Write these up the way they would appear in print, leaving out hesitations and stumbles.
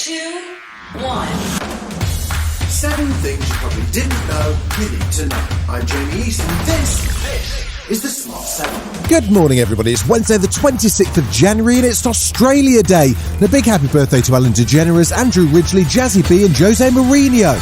2, 1. 7 things you probably didn't know you need to know. I'm Jamie East, and this is the Smart 7. Good morning, everybody. It's Wednesday, the 26th of January, and it's Australia Day. And a big happy birthday to Ellen DeGeneres, Andrew Ridgeley, Jazzy B, and Jose Mourinho.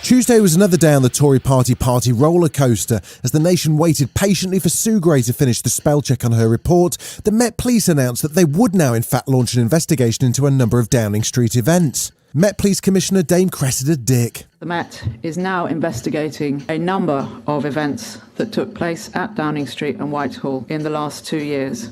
Tuesday was another day on the Tory party roller coaster. As the nation waited patiently for Sue Gray to finish the spell check on her report, the Met Police announced that they would now in fact launch an investigation into a number of Downing Street events. Met Police Commissioner Dame Cressida Dick. The Met is now investigating a number of events that took place at Downing Street and Whitehall in the last 2 years.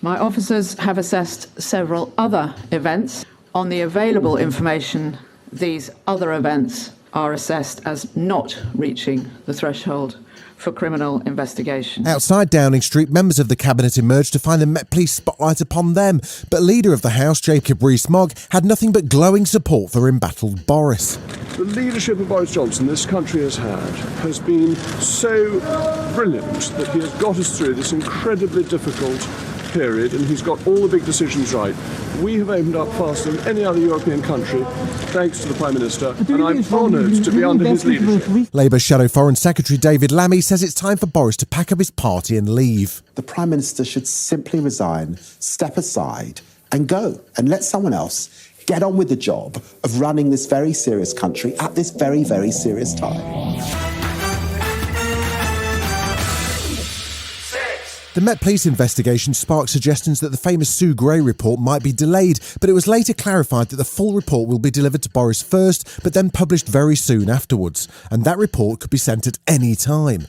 My officers have assessed several other events. On the available information, these other events are assessed as not reaching the threshold for criminal investigation. Outside Downing Street, members of the Cabinet emerged to find the Met Police spotlight upon them, but Leader of the House, Jacob Rees-Mogg, had nothing but glowing support for embattled Boris. The leadership of Boris Johnson this country has been so brilliant that he has got us through this incredibly difficult period, and he's got all the big decisions right. We have opened up faster than any other European country, thanks to the Prime Minister, and I'm honoured to be under his leadership. Labour Shadow Foreign Secretary David Lammy says it's time for Boris to pack up his party and leave. The Prime Minister should simply resign, step aside and go, and let someone else get on with the job of running this very serious country at this very, very serious time. The Met Police investigation sparked suggestions that the famous Sue Gray report might be delayed, but it was later clarified that the full report will be delivered to Boris first, but then published very soon afterwards, and that report could be sent at any time.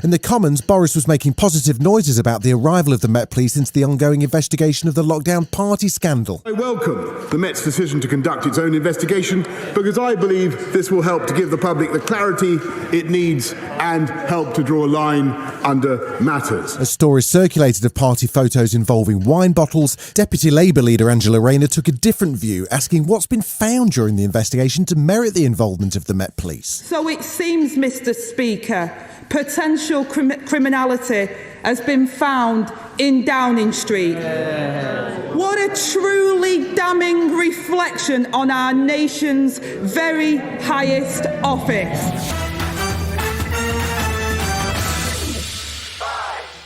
In the Commons, Boris was making positive noises about the arrival of the Met Police into the ongoing investigation of the lockdown party scandal. I welcome the Met's decision to conduct its own investigation because I believe this will help to give the public the clarity it needs and help to draw a line under matters. As stories circulated of party photos involving wine bottles, Deputy Labour leader Angela Rayner took a different view, asking what's been found during the investigation to merit the involvement of the Met Police. So it seems, Mr. Speaker, potential criminality has been found in Downing Street. What a truly damning reflection on our nation's very highest office.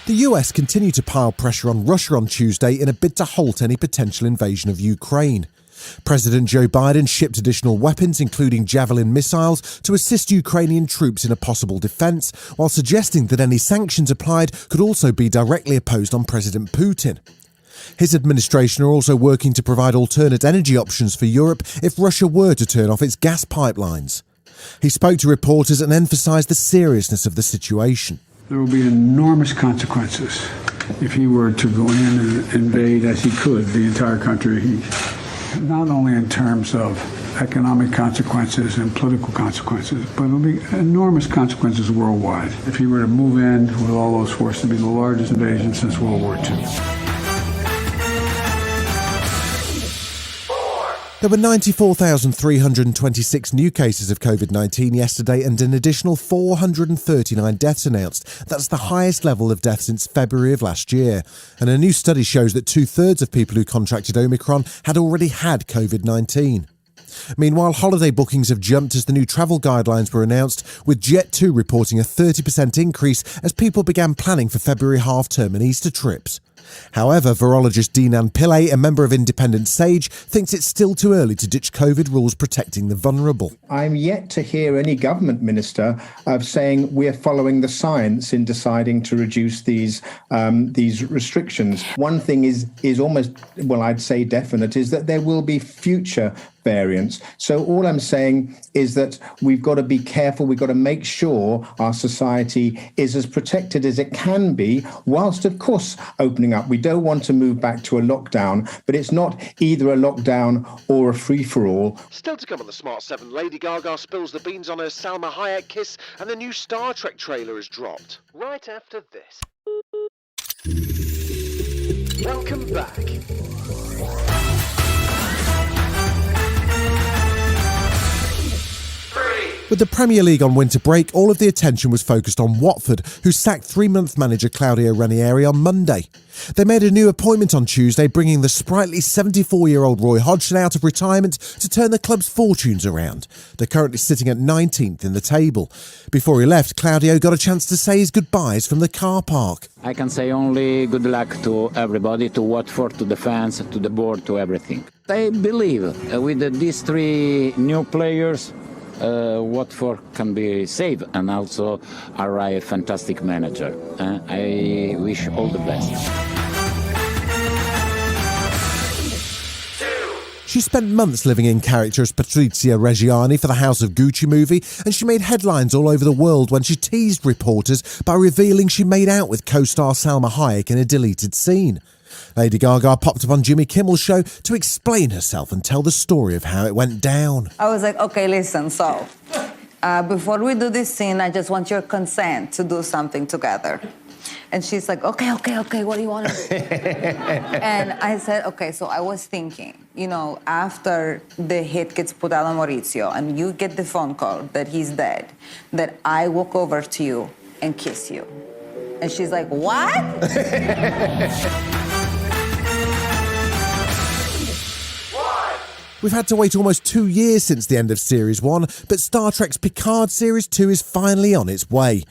The US continued to pile pressure on Russia on Tuesday in a bid to halt any potential invasion of Ukraine. President Joe Biden shipped additional weapons, including Javelin missiles, to assist Ukrainian troops in a possible defence, while suggesting that any sanctions applied could also be directly opposed on President Putin. His administration are also working to provide alternate energy options for Europe if Russia were to turn off its gas pipelines. He spoke to reporters and emphasised the seriousness of the situation. There will be enormous consequences if he were to go in and invade, as he could, the entire country. Not only in terms of economic consequences and political consequences, but it'll be enormous consequences worldwide. If he were to move in with all those forces, it'd be the largest invasion since World War II. There were 94,326 new cases of COVID-19 yesterday and an additional 439 deaths announced. That's the highest level of deaths since February of last year. And a new study shows that 2/3 of people who contracted Omicron had already had COVID-19. Meanwhile, holiday bookings have jumped as the new travel guidelines were announced, with Jet2 reporting a 30% increase as people began planning for February half-term and Easter trips. However, virologist Dinan Pillay, a member of Independent Sage, thinks it's still too early to ditch COVID rules protecting the vulnerable. I'm yet to hear any government minister saying we're following the science in deciding to reduce these restrictions. One thing is almost, well, I'd say definite, is that there will be future variants. So all I'm saying is that we've got to be careful. We've got to make sure our society is as protected as it can be, whilst, of course, opening up. We don't want to move back to a lockdown, but it's not either a lockdown or a free-for-all. Still to come on the Smart 7, Lady Gaga spills the beans on her Salma Hayek kiss, and the new Star Trek trailer is dropped. Right after this. Welcome back. With the Premier League on winter break, all of the attention was focused on Watford, who sacked 3-month manager Claudio Ranieri on Monday. They made a new appointment on Tuesday, bringing the sprightly 74-year-old Roy Hodgson out of retirement to turn the club's fortunes around. They're currently sitting at 19th in the table. Before he left, Claudio got a chance to say his goodbyes from the car park. I can say only good luck to everybody, to Watford, to the fans, to the board, to everything. I believe with these 3 new players, Watford can be saved and also arrive a fantastic manager. I wish all the best. She spent months living in character as Patrizia Reggiani for the House of Gucci movie, and she made headlines all over the world when she teased reporters by revealing she made out with co-star Salma Hayek in a deleted scene. Lady Gaga popped up on Jimmy Kimmel's show to explain herself and tell the story of how it went down. I was like, okay, listen, so before we do this scene, I just want your consent to do something together. And she's like, okay, what do you want to do? And I said, okay, so I was thinking, after the hit gets put out on Maurizio and you get the phone call that he's dead, that I walk over to you and kiss you. And she's like, what? We've had to wait almost 2 years since the end of Series 1, but Star Trek's Picard Series 2 is finally on its way.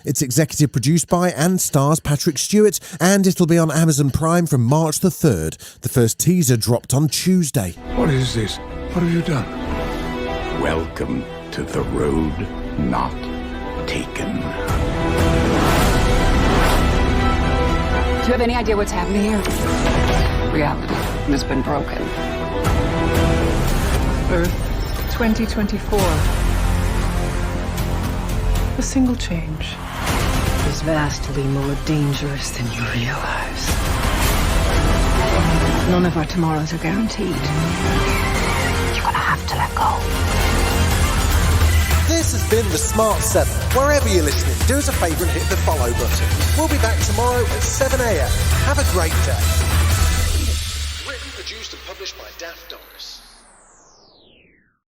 It's executive produced by and stars Patrick Stewart, and it'll be on Amazon Prime from March the 3rd. The first teaser dropped on Tuesday. What is this? What have you done? Welcome to the road not taken. Do you have any idea what's happening here? Reality has been broken. Earth 2024. A single change is vastly more dangerous than you realize. None of our tomorrows are guaranteed. You're gonna have to let go. This has been The Smart 7. Wherever you're listening, do us a favour and hit the follow button. We'll be back tomorrow at 7 a.m. Have a great day. Written, produced and published by Daft Doris.